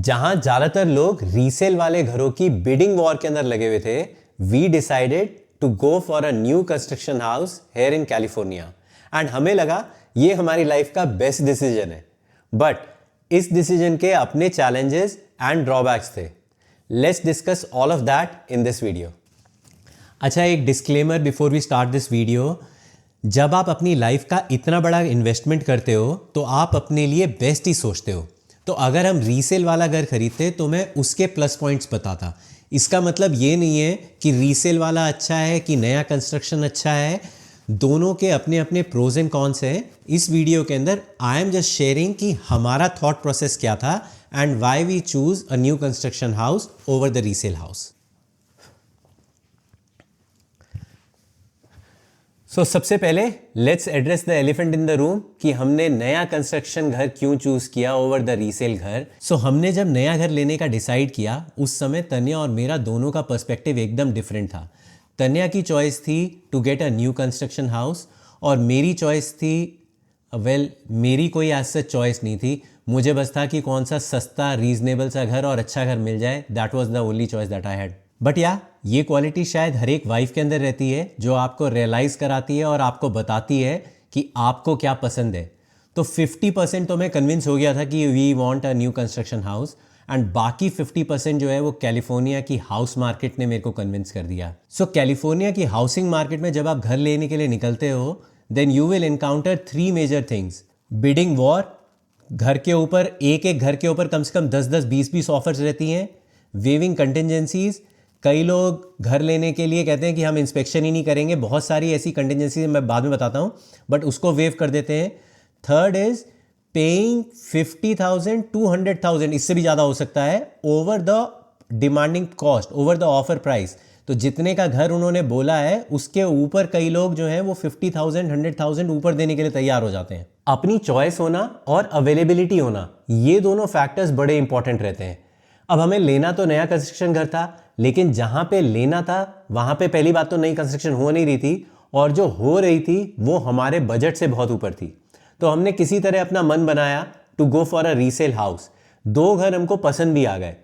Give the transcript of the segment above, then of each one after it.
जहां ज्यादातर लोग रीसेल वाले घरों की बिडिंग वॉर के अंदर लगे हुए थे, we decided to go for a new construction house here in California. And हमें लगा ये हमारी लाइफ का बेस्ट डिसीजन है। बट इस डिसीजन के अपने चैलेंजेस एंड ड्रॉबैक्स थे। Let's discuss all of that in this video. अच्छा, एक disclaimer before we start this video. जब आप अपनी लाइफ का इतना बड़ा इन्वेस्टमेंट करते हो तो आप अपने लिए बेस्ट ही सोचते हो। तो अगर हम रीसेल वाला घर खरीदते तो मैं उसके प्लस पॉइंट्स बताता। इसका मतलब ये नहीं है कि रीसेल वाला अच्छा है कि नया कंस्ट्रक्शन अच्छा है। दोनों के अपने अपने प्रोज एंड कॉन्स हैं। इस वीडियो के अंदर आई एम जस्ट शेयरिंग कि हमारा थॉट प्रोसेस क्या था and why we choose a new construction house over the resale house. So सबसे पहले let's address the elephant in the room कि हमने नया कंस्ट्रक्शन घर क्यों चूज किया ओवर द रीसेल घर। सो हमने जब नया घर लेने का डिसाइड किया उस समय तन्या और मेरा दोनों का पर्सपेक्टिव एकदम डिफरेंट था। तन्या की चॉइस थी to get a new construction house और मेरी चॉइस थी मेरी कोई ऐसा सच चॉइस नहीं थी। मुझे बस था कि कौन सा सस्ता रीजनेबल सा घर और अच्छा घर मिल जाए। That was the only choice that I had. But ये क्वालिटी शायद हर एक वाइफ के अंदर रहती है जो आपको रियलाइज कराती है और आपको बताती है कि आपको क्या पसंद है। तो 50% तो मैं कन्विंस हो गया था कि we want a new construction house and बाकी 50% जो है वो कैलिफोर्निया की हाउस मार्केट ने मेरे को कन्विंस कर दिया। सो कैलिफोर्निया की हाउसिंग मार्केट में जब आप घर लेने के लिए निकलते हो then you will encounter 3 major things. Bidding war, घर के ऊपर एक घर के ऊपर कम से कम 10-10, 20-20 ऑफर्स रहती हैं। वेविंग कंटिजेंसीज, कई लोग घर लेने के लिए कहते हैं कि हम इंस्पेक्शन ही नहीं करेंगे। बहुत सारी ऐसी कंटिजेंसी मैं बाद में बताता हूँ बट उसको वेव कर देते हैं। थर्ड इज पेइंग 50,000 to 100,000, इससे भी ज़्यादा हो सकता है, over the demanding cost, over the offer price. तो जितने का घर उन्होंने बोला है उसके ऊपर कई लोग जो हैं वो 50,000 100,000 ऊपर देने के लिए तैयार हो जाते हैं। अपनी चॉइस होना और अवेलेबिलिटी होना, ये दोनों फैक्टर्स बड़े इंपॉर्टेंट रहते हैं। अब हमें लेना तो नया कंस्ट्रक्शन घर था, लेकिन जहां पे लेना था वहां पे पहली बात तो नई कंस्ट्रक्शन हो नहीं रही थी और जो हो रही थी वो हमारे बजट से बहुत ऊपर थी। तो हमने किसी तरह अपना मन बनाया to go for a resale house. 2 घर हमको पसंद भी आ गए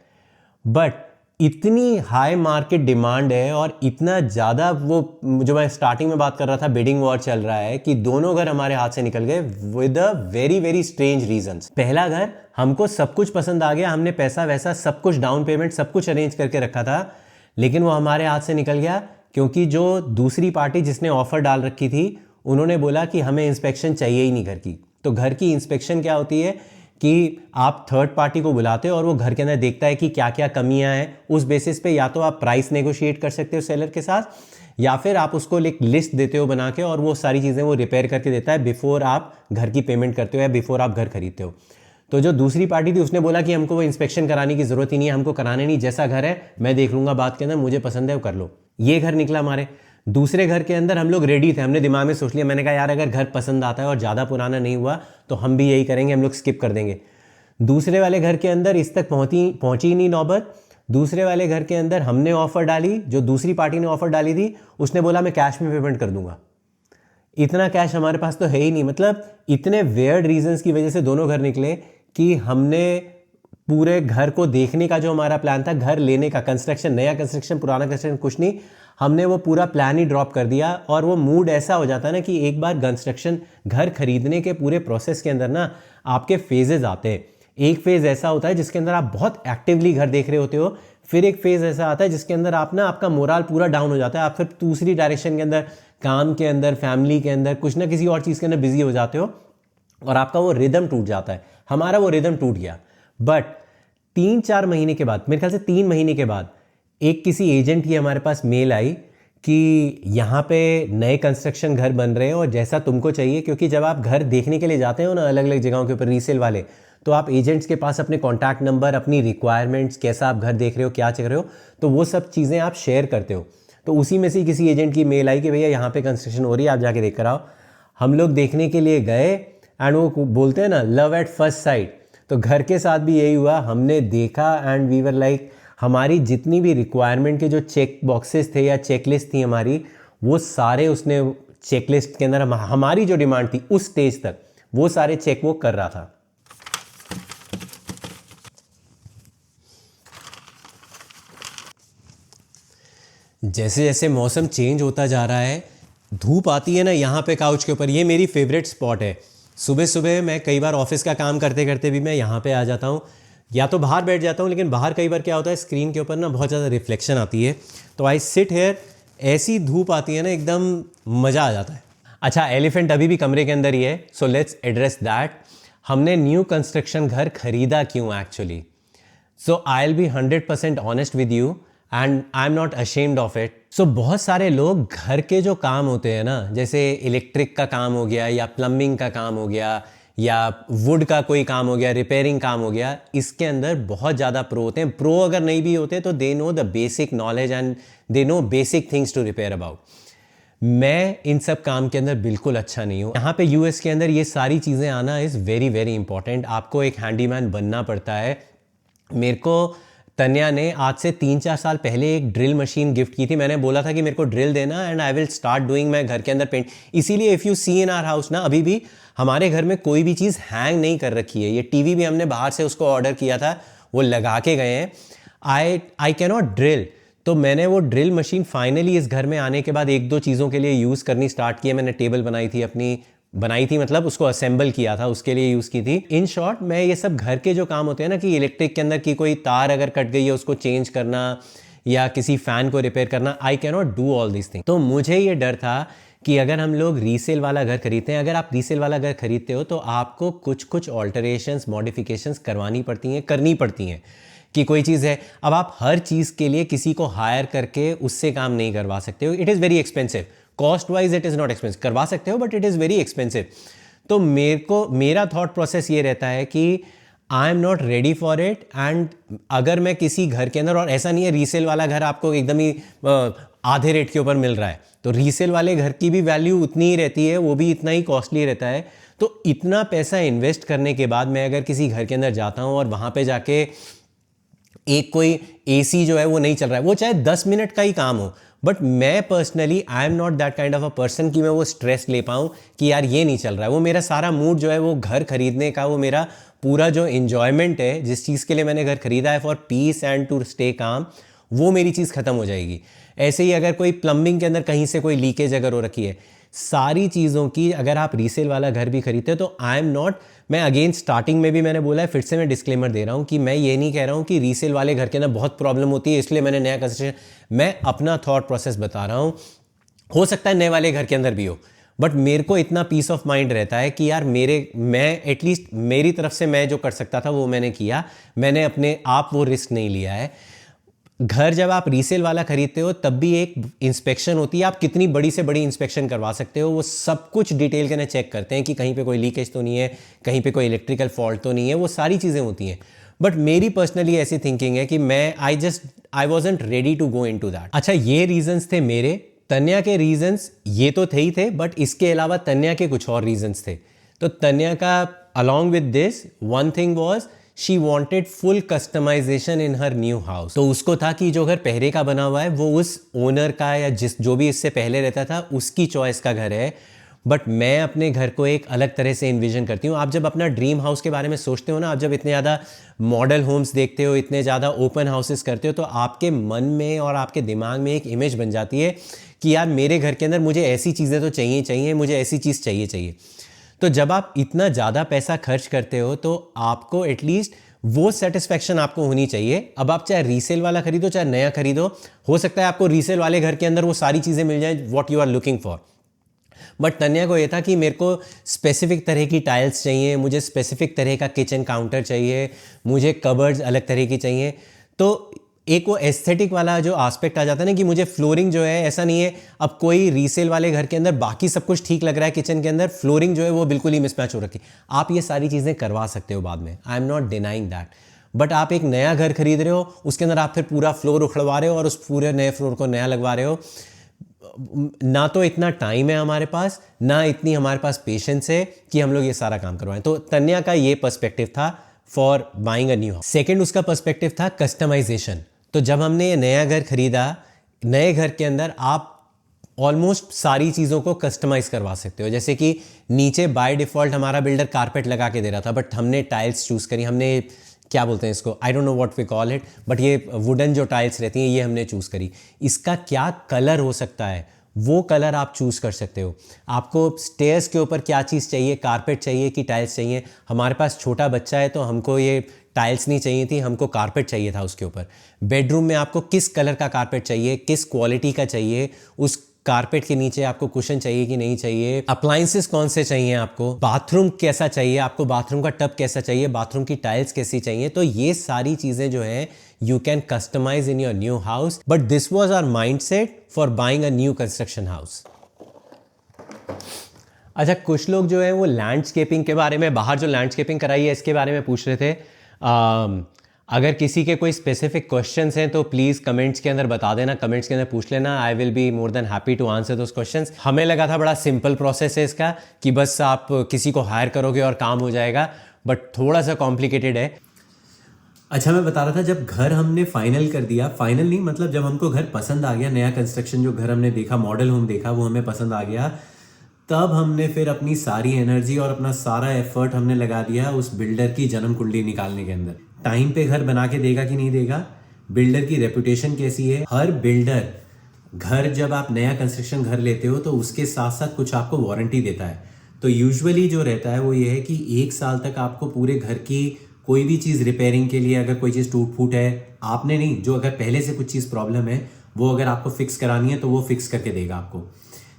बट इतनी हाई मार्केट डिमांड है और इतना ज़्यादा वो जो मैं स्टार्टिंग में बात कर रहा था बिडिंग वॉर चल रहा है कि दोनों घर हमारे हाथ से निकल गए with a very very strange reasons. पहला घर हमको सब कुछ पसंद आ गया, हमने पैसा वैसा सब कुछ डाउन पेमेंट सब कुछ अरेंज करके रखा था, लेकिन वो हमारे हाथ से निकल गया क्योंकि जो दूसरी पार्टी जिसने ऑफर डाल रखी थी उन्होंने बोला कि हमें इंस्पेक्शन चाहिए ही नहीं घर की। तो घर की इंस्पेक्शन क्या होती है कि आप थर्ड पार्टी को बुलाते हो और वो घर के अंदर देखता है कि क्या क्या कमियां हैं। उस बेसिस पे या तो आप प्राइस नेगोशिएट कर सकते हो सेलर के साथ या फिर आप उसको एक लिस्ट देते हो बना के और वो सारी चीज़ें वो रिपेयर करके देता है बिफोर आप घर की पेमेंट करते हो या बिफोर आप घर खरीदते हो। तो जो दूसरी पार्टी थी उसने बोला कि हमको वो इंस्पेक्शन कराने की जरूरत ही नहीं है, हमको कराने नहीं, जैसा घर है मैं देख लूंगा बात के अंदर, मुझे पसंद है वो कर लो। ये घर निकला हमारे। दूसरे घर के अंदर हम लोग रेडी थे, हमने दिमाग में सोच लिया, मैंने कहा यार अगर घर पसंद आता है और ज़्यादा पुराना नहीं हुआ तो हम भी यही करेंगे, हम लोग स्किप कर देंगे। दूसरे वाले घर के अंदर इस तक पहुंची नहीं नौबत। दूसरे वाले घर के अंदर हमने ऑफर डाली, जो दूसरी पार्टी ने ऑफर डाली थी उसने बोला मैं कैश में पेमेंट कर दूंगा। इतना कैश हमारे पास तो है ही नहीं। मतलब इतने वेयर्ड रीजंस की वजह से दोनों घर निकले कि हमने पूरे घर को देखने का जो हमारा प्लान था, घर लेने का, कंस्ट्रक्शन, नया कंस्ट्रक्शन पुराना कंस्ट्रक्शन कुछ नहीं, हमने वो पूरा प्लान ही ड्रॉप कर दिया। और वो मूड ऐसा हो जाता है ना कि एक बार कंस्ट्रक्शन घर खरीदने के पूरे प्रोसेस के अंदर ना आपके फेजेस आते हैं। एक फेज ऐसा होता है जिसके अंदर आप बहुत एक्टिवली घर देख रहे होते हो, फिर एक फेज ऐसा आता है जिसके अंदर आप ना आपका मोराल पूरा डाउन हो जाता है, आप फिर दूसरी डायरेक्शन के अंदर, काम के अंदर, फैमिली के अंदर, कुछ ना किसी और चीज़ के अंदर बिजी हो जाते हो और आपका वो रिदम टूट जाता है। हमारा वो रिदम टूट गया। बट 3-4 महीने के बाद, मेरे ख्याल से 3 महीने के बाद, एक किसी एजेंट की हमारे पास मेल आई कि यहाँ पे नए कंस्ट्रक्शन घर बन रहे हैं और जैसा तुमको चाहिए, क्योंकि जब आप घर देखने के लिए जाते हो ना अलग अलग जगहों के ऊपर रीसेल वाले, तो आप एजेंट्स के पास अपने कॉन्टैक्ट नंबर, अपनी रिक्वायरमेंट्स, कैसा आप घर देख रहे हो, क्या चल रहे हो, तो वो सब चीज़ें आप शेयर करते हो। तो उसी में से किसी एजेंट की मेल आई कि भैया यहाँ पे कंस्ट्रक्शन हो रही है, आप जाके देख कर आओ। हम लोग देखने के लिए गए एंड वो बोलते हैं ना लव एट फर्स्ट साइट, तो घर के साथ भी यही हुआ। हमने देखा एंड वी वर लाइक, हमारी जितनी भी रिक्वायरमेंट के जो चेक बॉक्सेस थे या चेकलिस्ट थी हमारी, वो सारे उसने चेकलिस्ट के अंदर हमारी जो डिमांड थी उस स्टेज तक वो सारे चेक वो कर रहा था। जैसे जैसे मौसम चेंज होता जा रहा है, धूप आती है ना यहाँ पे काउच के ऊपर, ये मेरी फेवरेट स्पॉट है। सुबह सुबह मैं कई बार ऑफिस का काम करते करते भी मैं यहाँ पे आ जाता हूँ, या तो बाहर बैठ जाता हूँ, लेकिन बाहर कई बार क्या होता है स्क्रीन के ऊपर ना बहुत ज़्यादा रिफ्लेक्शन आती है, तो आई सिट हेयर, ऐसी धूप आती है ना एकदम मज़ा आ जाता है। अच्छा, एलिफेंट अभी भी कमरे के अंदर ही है, सो लेट्स एड्रेस दैट। हमने न्यू कंस्ट्रक्शन घर खरीदा क्यों actually? So I will be 100% honest with you and I am not ashamed of it. So बहुत सारे लोग घर के जो काम होते हैं ना, जैसे इलेक्ट्रिक का काम हो गया या प्लम्बिंग का काम हो गया या वुड का कोई काम हो गया, रिपेयरिंग काम हो गया, इसके अंदर बहुत ज़्यादा प्रो होते हैं। प्रो अगर नहीं भी होते तो they know the basic knowledge and they know basic things to repair about. मैं इन सब काम के अंदर बिल्कुल अच्छा नहीं हूँ। यहाँ पे यूएस के अंदर ये सारी चीज़ें आना इज़ वेरी वेरी इंपॉर्टेंट। आपको एक हैंडीमैन बनना पड़ता है। मेरे को तन्या ने आज से 3-4 साल पहले एक ड्रिल मशीन गिफ्ट की थी। मैंने बोला था कि मेरे को ड्रिल देना and I will start doing, मैं घर के अंदर पेंट। इसीलिए if you see in our house ना, अभी भी हमारे घर में कोई भी चीज़ हैंग नहीं कर रखी है। ये टीवी भी हमने बाहर से उसको ऑर्डर किया था, वो लगा के गए हैं। आई कैनॉट ड्रिल, तो मैंने वो ड्रिल मशीन फाइनली इस घर में आने के बाद 1-2 चीज़ों के लिए यूज़ करनी स्टार्ट की है। मैंने टेबल बनाई थी मतलब उसको असेंबल किया था, उसके लिए यूज़ की थी। इन शॉर्ट, मैं ये सब घर के जो काम होते हैं ना, कि इलेक्ट्रिक के अंदर की कोई तार अगर कट गई है उसको चेंज करना या किसी फ़ैन को रिपेयर करना, I cannot do all this thing. तो मुझे ये डर था कि अगर हम लोग रीसेल वाला घर खरीदते हैं, अगर आप रीसेल वाला घर खरीदते हो तो आपको कुछ कुछ ऑल्टरेशंस, मॉडिफिकेशंस करनी पड़ती हैं कि कोई चीज़ है। अब आप हर चीज़ के लिए किसी को हायर करके उससे काम नहीं करवा सकते हो। It is very expensive. Cost wise it is not expensive, करवा सकते हो but it is very expensive. तो मेरा थॉट प्रोसेस ये रहता है कि आई am not ready for it. And अगर मैं किसी घर के अंदर, और ऐसा नहीं है रीसेल वाला घर आपको एकदम ही आधे रेट के ऊपर मिल रहा है, तो रीसेल वाले घर की भी वैल्यू उतनी ही रहती है, वो भी इतना ही कॉस्टली रहता है। तो इतना पैसा इन्वेस्ट करने के बाद मैं अगर किसी घर के अंदर जाता हूँ और वहाँ पे जाके एक कोई एसी जो है वो नहीं चल रहा है, वो चाहे 10 मिनट का ही काम हो, बट मैं personally I am not that kind of a person कि मैं वो स्ट्रेस ले पाऊँ कि यार ये नहीं चल रहा है। वो मेरा सारा मूड जो है वो घर खरीदने का, वो मेरा पूरा जो इन्जॉयमेंट है जिस चीज़ के लिए मैंने घर खरीदा है for peace and to stay calm, वो मेरी चीज़ ख़त्म हो जाएगी। ऐसे ही अगर कोई प्लम्बिंग के अंदर कहीं से कोई लीकेज अगर हो रखी है, सारी चीज़ों की अगर आप रीसेल वाला घर भी खरीदते हो तो आई एम नॉट, मैं अगेन स्टार्टिंग में भी मैंने बोला है, फिर से मैं डिस्क्लेमर दे रहा हूँ कि मैं ये नहीं कह रहा हूँ कि रीसेल वाले घर के अंदर बहुत प्रॉब्लम होती है इसलिए मैंने नया कंस्ट्रक्शन, मैं अपना थॉट प्रोसेस बता रहा हूँ। हो सकता है नए वाले घर के अंदर भी हो, बट मेरे को इतना पीस ऑफ माइंड रहता है कि यार मैं एटलीस्ट मेरी तरफ से मैं जो कर सकता था वो मैंने किया, मैंने अपने आप वो रिस्क नहीं लिया है। घर जब आप रीसेल वाला खरीदते हो तब भी एक इंस्पेक्शन होती है, आप कितनी बड़ी से बड़ी इंस्पेक्शन करवा सकते हो, वो सब कुछ डिटेल के ना चेक करते हैं कि कहीं पे कोई लीकेज तो नहीं है, कहीं पे कोई इलेक्ट्रिकल फॉल्ट तो नहीं है, वो सारी चीज़ें होती हैं। बट मेरी पर्सनली ऐसी थिंकिंग है कि I wasn't ready to go into that. अच्छा, ये रीजंस थे मेरे। तन्या के रीजंस ये तो थे ही थे, बट इसके अलावा तन्या के कुछ और रीजंस थे। तो तन्या का along with this one thing was she wanted full customization in her new house. तो उसको था कि जो घर पहले का बना हुआ है वो उस ओनर का या जो भी इससे पहले रहता था उसकी चॉइस का घर है, बट मैं अपने घर को एक अलग तरह से इन्विजन करती हूँ। आप जब अपना ड्रीम हाउस के बारे में सोचते हो ना, आप जब इतने ज़्यादा मॉडल होम्स देखते हो, इतने ज़्यादा ओपन हाउसेस करते हो, तो आपके मन में और आपके दिमाग में एक इमेज बन जाती है कि यार मेरे घर के अंदर मुझे ऐसी चीज़ें तो चाहिए, मुझे ऐसी चीज़ चाहिए। तो जब आप इतना ज़्यादा पैसा खर्च करते हो तो आपको एटलीस्ट वो सेटिस्फैक्शन आपको होनी चाहिए। अब आप चाहे रीसेल वाला खरीदो चाहे नया खरीदो, हो सकता है आपको रीसेल वाले घर के अंदर वो सारी चीज़ें मिल जाए what you are looking for. But Tanya को ये था कि मेरे को स्पेसिफिक तरह की टाइल्स चाहिए, मुझे स्पेसिफिक तरह का किचन काउंटर चाहिए, मुझे कबर्ड्स अलग तरह की चाहिए। तो एक वो एस्थेटिक वाला जो एस्पेक्ट आ जाता है ना कि मुझे फ्लोरिंग जो है, ऐसा नहीं है अब कोई रीसेल वाले घर के अंदर बाकी सब कुछ ठीक लग रहा है, किचन के अंदर फ्लोरिंग जो है वो बिल्कुल ही मिसमैच हो रखी। आप ये सारी चीज़ें करवा सकते हो बाद में, आई am not denying that. But आप एक नया घर खरीद रहे हो, उसके अंदर आप फिर पूरा फ्लोर उखड़वा रहे हो और उस पूरे नए फ्लोर को नया लगवा रहे हो। ना तो इतना टाइम है हमारे पास, ना इतनी हमारे पास पेशेंस है कि हम लोग ये सारा काम करवाएं। तो तन्या का ये पर्सपेक्टिव था for buying a new house. Second उसका पर्सपेक्टिव था कस्टमाइजेशन। तो जब हमने ये नया घर खरीदा, नए घर के अंदर आप ऑलमोस्ट सारी चीज़ों को कस्टमाइज़ करवा सकते हो। जैसे कि नीचे बाय डिफ़ॉल्ट हमारा बिल्डर कारपेट लगा के दे रहा था, बट हमने टाइल्स चूज़ करी, हमने क्या बोलते हैं इसको, I don't know what we call it, but ये वुडन जो टाइल्स रहती हैं ये हमने चूज़ करी। इसका क्या कलर हो सकता है वो कलर आप चूज़ कर सकते हो। आपको स्टेयर्स के ऊपर क्या चीज़ चाहिए, कारपेट चाहिए कि टाइल्स चाहिए। हमारे पास छोटा बच्चा है तो हमको ये टाइल्स नहीं चाहिए थी, हमको कारपेट चाहिए था उसके ऊपर। बेडरूम में आपको किस कलर का कारपेट चाहिए, किस क्वालिटी का चाहिए, उस कारपेट के नीचे आपको कुशन चाहिए कि नहीं चाहिए, अप्लायंसेस कौन से चाहिए आपको, बाथरूम कैसा चाहिए आपको, बाथरूम का टब कैसा चाहिए, बाथरूम की टाइल्स कैसी चाहिए। तो ये सारी चीज़ें जो हैं you can customize in your new house, but this was our mindset for buying a new construction house. अच्छा, कुछ लोग जो है वो लैंडस्केपिंग के बारे में, बाहर जो लैंडस्केपिंग कराई है इसके बारे में पूछ रहे थे। अगर किसी के कोई स्पेसिफिक क्वेश्चंस हैं तो प्लीज़ कमेंट्स के अंदर बता देना, कमेंट्स के अंदर पूछ लेना। I will be more than happy to answer those questions. हमें लगा था बड़ा सिंपल प्रोसेस है इसका कि बस आप किसी को हायर करोगे और काम हो जाएगा, बट थोड़ा सा कॉम्प्लिकेटेड है। अच्छा, मैं बता रहा था जब घर हमने फाइनल कर दिया, फाइनल नहीं मतलब जब हमको घर पसंद आ गया, नया कंस्ट्रक्शन जो घर हमने देखा, मॉडल होम देखा, वो हमें पसंद आ गया, तब हमने फिर अपनी सारी एनर्जी और अपना सारा एफर्ट हमने लगा दिया उस बिल्डर की जन्म कुंडली निकालने के अंदर। टाइम पे घर बना के देगा कि नहीं देगा, बिल्डर की रेपुटेशन कैसी है। हर बिल्डर घर जब आप नया कंस्ट्रक्शन घर लेते हो तो उसके साथ साथ कुछ आपको वारंटी देता है। तो यूजुअली जो रहता है वो ये है कि 1 साल तक आपको पूरे घर की कोई भी चीज़ रिपेयरिंग के लिए, अगर कोई चीज़ टूट फूट है, आपने नहीं, जो अगर पहले से कुछ चीज़ प्रॉब्लम है वो अगर आपको फिक्स करानी है तो वो फिक्स करके देगा आपको।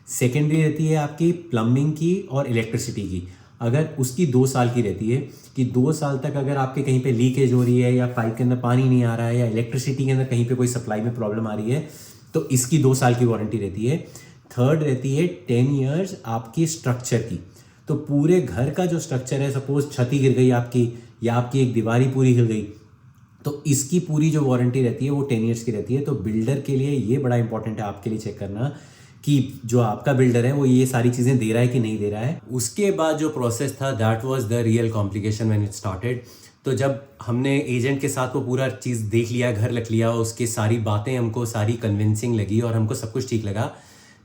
सेकेंडरी रहती है आपकी प्लम्बिंग की और इलेक्ट्रिसिटी की। अगर उसकी 2 साल की रहती है कि 2 साल तक अगर आपके कहीं पे लीकेज हो रही है या पाइप के अंदर पानी नहीं आ रहा है या इलेक्ट्रिसिटी के अंदर कहीं पे कोई सप्लाई में प्रॉब्लम आ रही है तो इसकी 2 साल की वारंटी रहती है। थर्ड रहती है 10 ईयर्स आपकी स्ट्रक्चर की। तो पूरे घर का जो स्ट्रक्चर है, सपोज छत गिर गई आपकी या आपकी एक दीवारी पूरी हिल गई, तो इसकी पूरी जो वारंटी रहती है वो 10 ईयर्स की रहती है। तो बिल्डर के लिए ये बड़ा इंपॉर्टेंट है आपके लिए चेक करना कि जो आपका बिल्डर है वो ये सारी चीज़ें दे रहा है कि नहीं दे रहा है। उसके बाद जो प्रोसेस था that was the real complication when it started. तो जब हमने एजेंट के साथ वो पूरा चीज़ देख लिया, घर रख लिया, उसकी सारी बातें हमको सारी कन्विंसिंग लगी और हमको सब कुछ ठीक लगा,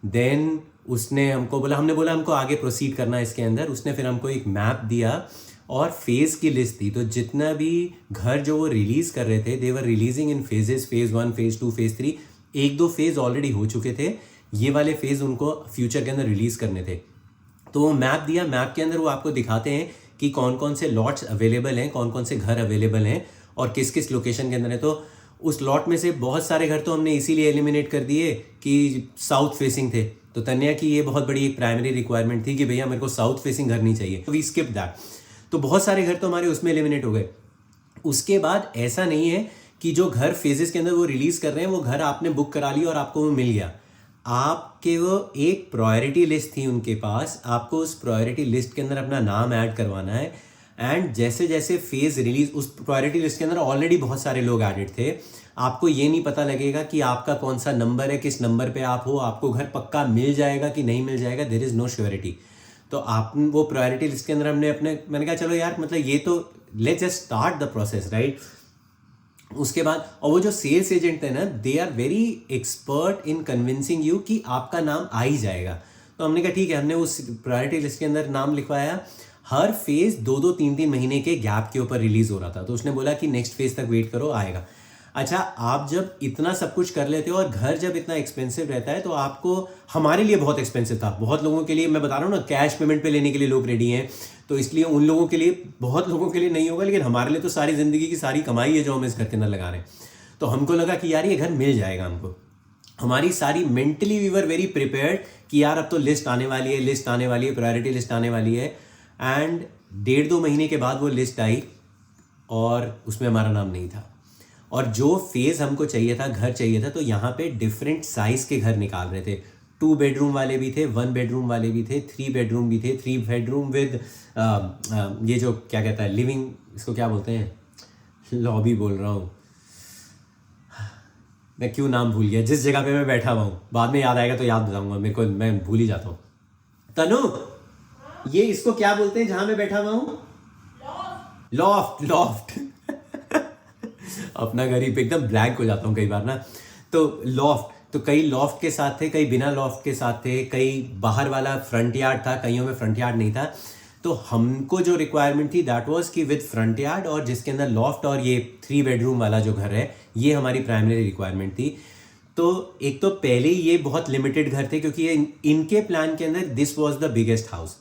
देन उसने हमको बोला, हमने बोला हमको आगे प्रोसीड करना है इसके अंदर। उसने फिर हमको एक मैप दिया और फेज़ की लिस्ट दी। तो जितना भी घर जो वो रिलीज़ कर रहे थे, they were releasing in phases, phase 1, phase 2, phase 3। 1-2 phase already हो चुके थे, ये वाले फेज़ उनको फ्यूचर के अंदर रिलीज़ करने थे। तो वो मैप दिया, मैप के अंदर वो आपको दिखाते हैं कि कौन कौन से लॉट्स अवेलेबल हैं, कौन कौन से घर अवेलेबल हैं और किस किस लोकेशन के अंदर है। तो उस लॉट में से बहुत सारे घर तो हमने इसीलिए एलिमिनेट कर दिए कि साउथ फेसिंग थे। तो तन्या की ये बहुत बड़ी एक प्राइमरी रिक्वायरमेंट थी कि भैया मेरे को साउथ फेसिंग घर नहीं चाहिए, वी स्किप दैट। तो बहुत सारे घर तो हमारे उसमें एलिमिनेट हो गए। उसके बाद ऐसा नहीं है कि जो घर फेजेस के अंदर वो रिलीज कर रहे हैं वो घर आपने बुक करा लिया और आपको वो मिल गया। आपके वो एक प्रायोरिटी लिस्ट थी उनके पास, आपको उस प्रायोरिटी लिस्ट के अंदर अपना नाम ऐड करवाना है। एंड जैसे जैसे फेज रिलीज, उस प्रायोरिटी लिस्ट के अंदर ऑलरेडी बहुत सारे लोग एडेड थे। आपको ये नहीं पता लगेगा कि आपका कौन सा नंबर है, किस नंबर पे आप हो, आपको घर पक्का मिल जाएगा कि नहीं मिल जाएगा, देयर इज नो श्योरिटी। तो आप वो प्रायोरिटी लिस्ट के अंदर मैंने कहा चलो यार, मतलब ये तो let's just start the process, right. उसके बाद, और वो जो सेल्स एजेंट थे ना, they are very expert in convincing you कि आपका नाम आ ही जाएगा। तो हमने कहा ठीक है, हमने उस प्रायोरिटी लिस्ट के अंदर नाम लिखवाया। हर फेज 2-2, 3-3 महीने के गैप के ऊपर रिलीज हो रहा था। तो उसने बोला कि नेक्स्ट फेज तक वेट करो, आएगा। अच्छा, आप जब इतना सब कुछ कर लेते हो और घर जब इतना एक्सपेंसिव रहता है तो आपको, हमारे लिए बहुत एक्सपेंसिव था, बहुत लोगों के लिए, मैं बता रहा हूँ ना, कैश पेमेंट पे लेने के लिए लोग रेडी हैं, तो इसलिए उन लोगों के लिए, बहुत लोगों के लिए नहीं होगा, लेकिन हमारे लिए तो सारी ज़िंदगी की सारी कमाई है जो हम इस घर के अंदर लगा रहे हैं। तो हमको लगा कि यार ये घर मिल जाएगा हमको। हमारी सारी mentally we were very prepared कि यार अब तो लिस्ट आने वाली है, लिस्ट आने वाली है, प्रायोरिटी लिस्ट आने वाली है। एंड 1.5-2 महीने के बाद वो लिस्ट आई और उसमें हमारा नाम नहीं था। और जो फेज़ हमको चाहिए था, घर चाहिए था, तो यहाँ पे डिफरेंट साइज़ के घर निकाल रहे थे। 2 बेडरूम वाले भी थे, 1 बेडरूम वाले भी थे, 3 बेडरूम भी थे, 3 बेडरूम विद ये जो क्या कहता है, लिविंग, इसको क्या बोलते हैं, लॉबी बोल रहा हूँ मैं, क्यों नाम भूल गया, जिस जगह पे मैं बैठा हुआ हूँ, बाद में याद आएगा तो याद बताऊँगा, मेरे को, मैं भूल ही जाता हूँ। तनु, ये इसको क्या बोलते हैं जहाँ मैं बैठा हुआ हूँ? लॉफ्ट। लॉफ्ट अपना घर ही पे एकदम ब्लैंक हो जाता हूँ कई बार ना। तो लॉफ्ट, तो कई लॉफ्ट के साथ थे, कई बिना लॉफ्ट के साथ थे, कई बाहर वाला फ्रंट यार्ड था, कईयों में फ्रंट यार्ड नहीं था। तो हमको जो रिक्वायरमेंट थी दैट वाज कि विद फ्रंट यार्ड और जिसके अंदर लॉफ्ट और ये 3 बेडरूम वाला जो घर है, ये हमारी प्राइमरी रिक्वायरमेंट थी। तो एक तो पहले ही ये बहुत लिमिटेड घर थे क्योंकि ये इनके प्लान के अंदर this was the biggest house,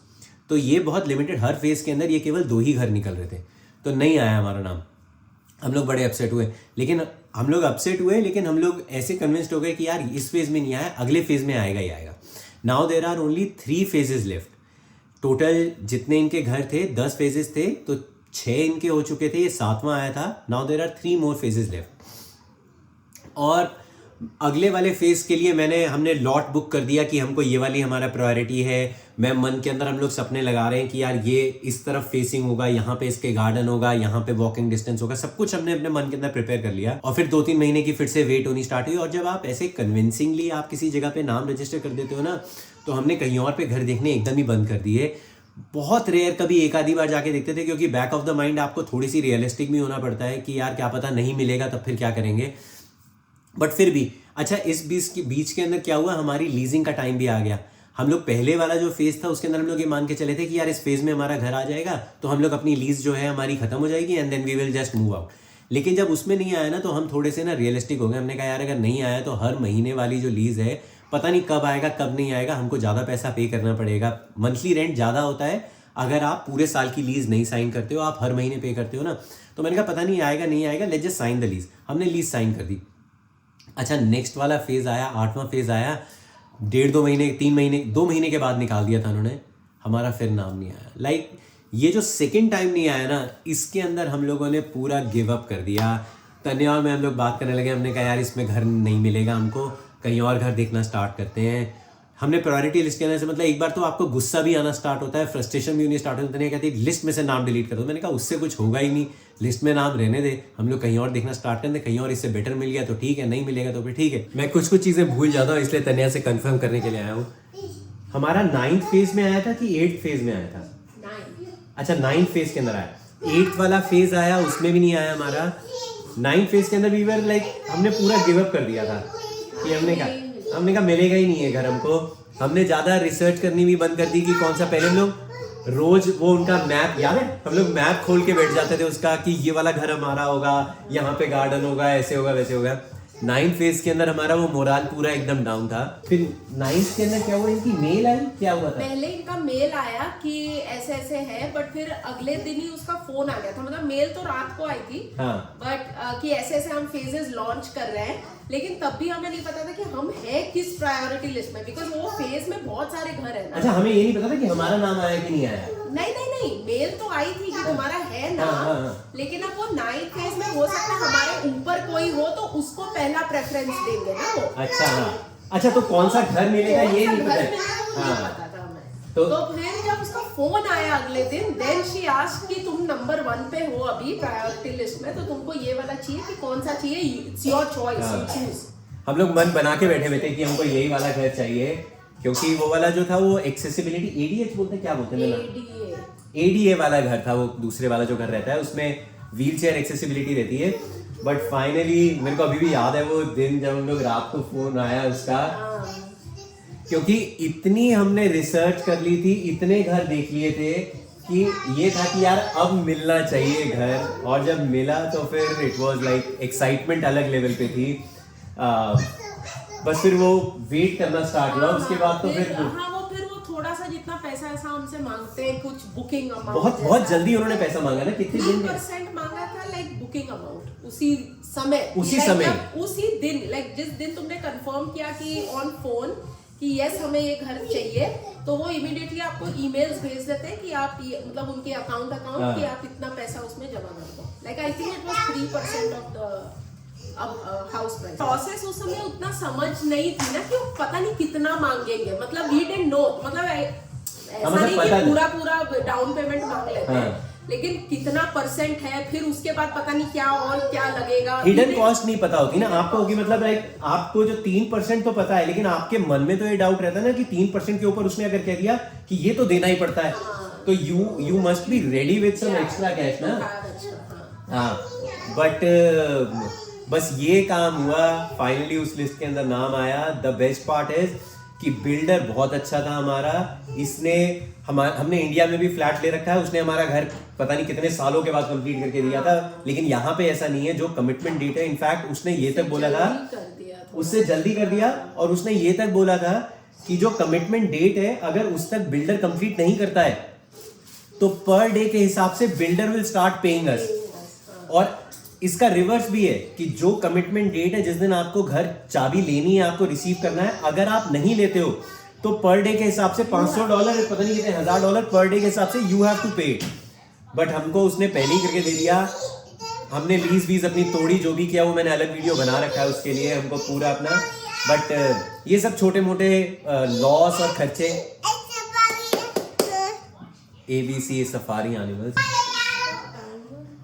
तो ये बहुत लिमिटेड, हर फेज के अंदर ये केवल 2 ही घर निकल रहे थे, तो नहीं आया हमारा नाम। हम लोग बड़े अपसेट हुए, लेकिन हम लोग ऐसे कन्विंस्ड हो गए कि यार इस फेज में नहीं आया, अगले फेज में आएगा ही आएगा। Now there are only 3 phases left. Total जितने इनके घर थे 10 फेजेस थे, तो 6 इनके हो चुके थे, ये 7वां आया था। Now there are 3 more phases left. और अगले वाले फेज के लिए हमने लॉट बुक कर दिया कि हमको ये वाली हमारा प्रायोरिटी है। मैं मन के अंदर हम लोग सपने लगा रहे हैं कि यार ये इस तरफ फेसिंग होगा, यहाँ पे इसके गार्डन होगा, यहाँ पे वॉकिंग डिस्टेंस होगा, सब कुछ हमने अपने मन के अंदर प्रिपेयर कर लिया। और फिर 2-3 महीने की फिर से वेट होनी स्टार्ट हुई। और जब आप ऐसे कन्विंसिंगली आप किसी जगह पे नाम रजिस्टर कर देते हो ना, तो हमने कहीं और पे घर देखने एकदम ही बंद कर दिए। बहुत रेयर कभी एक आधी बार जाके देखते थे, क्योंकि बैक ऑफ द माइंड आपको थोड़ी सी रियलिस्टिक भी होना पड़ता है कि यार क्या पता नहीं मिलेगा, तब फिर क्या करेंगे। बट फिर भी अच्छा, इस बीच के अंदर क्या हुआ, हमारी लीजिंग का टाइम भी आ गया। हम लोग पहले वाला जो फेज था उसके अंदर हम लोग ये मान के चले थे कि यार इस फेज में हमारा घर आ जाएगा तो हम लोग अपनी लीज जो है हमारी खत्म हो जाएगी and then we will just move out. लेकिन जब उसमें नहीं आया ना, तो हम थोड़े से ना रियलिस्टिक हो गए। हमने कहा यार अगर नहीं आया तो हर महीने वाली जो लीज है पता नहीं कब आएगा कब नहीं आएगा, हमको ज़्यादा पैसा पे करना पड़ेगा। मंथली रेंट ज़्यादा होता है अगर आप पूरे साल की लीज नहीं साइन करते हो, आप हर महीने पे करते हो ना। तो मैंने कहा पता नहीं आएगा नहीं आएगा, let's just sign the lease. हमने लीज साइन कर दी। अच्छा, नेक्स्ट वाला फेज आया, 8वां फेज आया, 1.5-2 महीने 3 महीने 2 महीने के बाद निकाल दिया था उन्होंने, हमारा फिर नाम नहीं आया। लाइक ये जो सेकंड टाइम नहीं आया ना, इसके अंदर हम लोगों ने पूरा गिव अप कर दिया। तन्या और मैं हम लोग बात करने लगे, हमने कहा यार इसमें घर नहीं मिलेगा हमको, कहीं और घर देखना स्टार्ट करते हैं। हमने प्रायोरिटी लिस्ट करने से मतलब एक बार तो आपको गुस्सा भी आना स्टार्ट होता है, फ्रस्ट्रेशन भी होनी स्टार्ट होती है। कहती है लिस्ट में से नाम डिलीट कर दो। मैंने कहा उससे कुछ होगा ही नहीं, लिस्ट में नाम रहने दे, हम लोग कहीं और देखना स्टार्ट कर दे, कहीं और इससे बेटर मिल गया तो ठीक है, नहीं मिलेगा तो फिर ठीक है। मैं कुछ चीज़ें भूल जाता हूँ, इसलिए तन्या से कंफर्म करने के लिए आया हूँ। हमारा 9th फेज में आया था कि 8th फेज में आया था? अच्छा, 9th फेज के अंदर आया। 8th वाला फेज आया, उसमें भी नहीं आया हमारा। 9th फेज के अंदर वी वर लाइक हमने पूरा गिव अप कर दिया था कि हमने कहा मिलेगा ही नहीं है घर हमको। हमने ज्यादा रिसर्च करनी भी बंद कर दी कि कौन सा, पहले हम लोग रोज वो उनका मैप, याद है हम लोग मैप खोल के बैठ जाते थे उसका कि ये वाला घर हमारा होगा, यहाँ पे गार्डन होगा, ऐसे होगा वैसे होगा। 9th फेज के अंदर हमारा वो मोराल पूरा एकदम डाउन था। फिर 9th के अंदर क्या हुआ, इनकी मेल आई, क्या हुआ था? पहले इनका मेल आया कि ऐसे ऐसे है, बट फिर अगले दिन ही उसका फोन आ गया था। मतलब मेल तो रात को आई थी, बट कि ऐसे ऐसे हम फेजेस लॉन्च कर रहे हैं, लेकिन तब भी हमें नहीं पता था कि हम है किस प्रायोरिटी लिस्ट में, बिकॉज वो फेज में बहुत सारे घर है ना। अच्छा, हमें ये नहीं पता था कि हमारा नाम आया कि नहीं आया? नहीं, मेल तो आई थी कि तुम्हारा है ना, लेकिन अब वो 9th फेज में हो सकता है हमारे ऊपर कोई हो तो उसको पहला प्रेफरेंस देंगे ना वो। अच्छा, अच्छा, तो कौन सा घर मिलेगा ये नहीं पता था हमें। तो फिर जब उसका फोन आया अगले दिन, देन शी आस्क्ड कि तुम नंबर 1 पे हो अभी प्रायोरिटी लिस्ट में, तो तुमको ये वाला चाहिए कि कौन सा चाहिए, it's your choice, you choose. हम लोग मन बना के बैठे हुए थे कि हमको यही वाला घर चाहिए, क्योंकि वो वाला जो था वो एक्सेसिबिलिटी एडीएच बोलते हैं, क्या बोलते हैं, एडीए वाला घर था। वो दूसरे वाला जो घर रहता है उसमें व्हील चेयर एक्सेसिबिलिटी रहती है। बट फाइनली मेरे को अभी भी याद है वो दिन जब हम लोग रात को फोन आया उसका, क्योंकि इतनी हमने रिसर्च कर ली थी, इतने घर देख लिए थे कि ये था कि यार अब मिलना चाहिए घर। और जब मिला तो फिर इट वाज लाइक एक्साइटमेंट अलग लेवल पे थी। बस फिर वो वेट करना स्टार्ट हुआ, उसके बाद तो फिर वो थोड़ा सा जितना पैसा ऐसा हमसे मांगते हैं, कुछ बुकिंग अमाउंट बहुत जल्दी उन्होंने पैसा मांगा ना, कितने दिन में? 3% मांगा था, लाइक बुकिंग अमाउंट उसी समय उसी दिन, लाइक जिस दिन तुमने कंफर्म किया कि ऑन फोन कि यस हमें ये घर चाहिए, तो वो इमीडिएटली आपको ईमेल्स भेज देते हैं कि आप मतलब उनके अकाउंट कि आप इतना पैसा उसमें जमा कर दो। Like I think it was 3% of the house price. Process उस समय उतना समझ नहीं थी ना कि वो पता नहीं कितना मांगेंगे, मतलब वी डिडंट नो, मतलब ऐसा नहीं कि पूरा डाउन पेमेंट मांग लेते हैं, लेकिन कितना परसेंट है, फिर उसके बाद पता नहीं क्या और क्या लगेगा, हिडन कॉस्ट नहीं पता होती ना आपको, होगी मतलब लाइक आपको जो 3% तो पता है, लेकिन आपके मन में तो ये डाउट रहता है ना कि 3% के ऊपर उसने अगर कह दिया कि ये तो देना ही पड़ता है, तो you must be ready with some extra cash ना। हाँ, बट बस ये काम हुआ, फाइनली उस लिस्ट के अंदर नाम आया। द बेस्ट पार्ट इज कि बिल्डर बहुत अच्छा था हमारा, इसने हमने इंडिया में भी फ्लैट ले रखा है, उसने हमारा घर पता नहीं कितने सालों के बाद कंप्लीट करके दिया था, लेकिन यहाँ पे ऐसा नहीं है। जो कमिटमेंट डेट है, इनफैक्ट उसने ये तक बोला था, उससे जल्दी कर दिया, और उसने ये तक बोला था कि जो कमिटमेंट डेट है अगर उस तक बिल्डर कंप्लीट नहीं करता है तो पर डे के हिसाब से बिल्डर विल स्टार्ट पेइंग अस। और इसका रिवर्स भी है कि जो कमिटमेंट डेट है, जिस दिन आपको घर चाबी लेनी है, आपको रिसीव करना है, अगर आप नहीं लेते हो तो पर डे के हिसाब से $500, पता नहीं कितने $1000 पर डे के हिसाब से यू हैव टू पे। बट हमको उसने पहले ही करके दे दिया। हमने लीज वीज अपनी तोड़ी, जो भी किया वो मैंने अलग वीडियो बना रखा है उसके लिए, हमको पूरा अपना। बट ये सब छोटे मोटे लॉस और खर्चे, ABC सफारी एनिमल्स।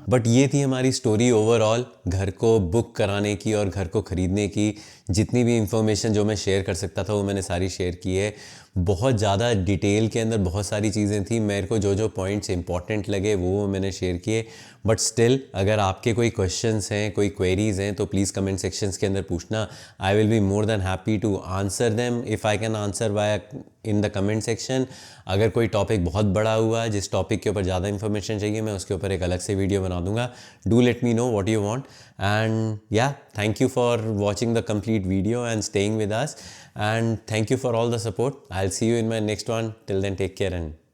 बट ये थी हमारी स्टोरी ओवरऑल, घर को बुक कराने की और घर को ख़रीदने की। जितनी भी इंफॉर्मेशन जो मैं शेयर कर सकता था वो मैंने सारी शेयर की है। बहुत ज़्यादा डिटेल के अंदर बहुत सारी चीज़ें थी, मेरे को जो जो पॉइंट्स इंपॉर्टेंट लगे वो मैंने शेयर किए। बट स्टिल अगर आपके कोई क्वेश्चंस हैं, कोई क्वेरीज़ हैं, तो प्लीज़ कमेंट सेक्शंस के अंदर पूछना। I will be more than happy to answer them if I can answer by in the comment section. अगर कोई टॉपिक बहुत बड़ा हुआ, जिस टॉपिक के ऊपर ज़्यादा इन्फॉर्मेशन चाहिए, मैं उसके ऊपर एक अलग से वीडियो बना दूंगा। Do let me know what you want, and yeah thank you for watching the complete video and staying with us, and thank you for all the support. I'll see you in my next one. Till then, take care and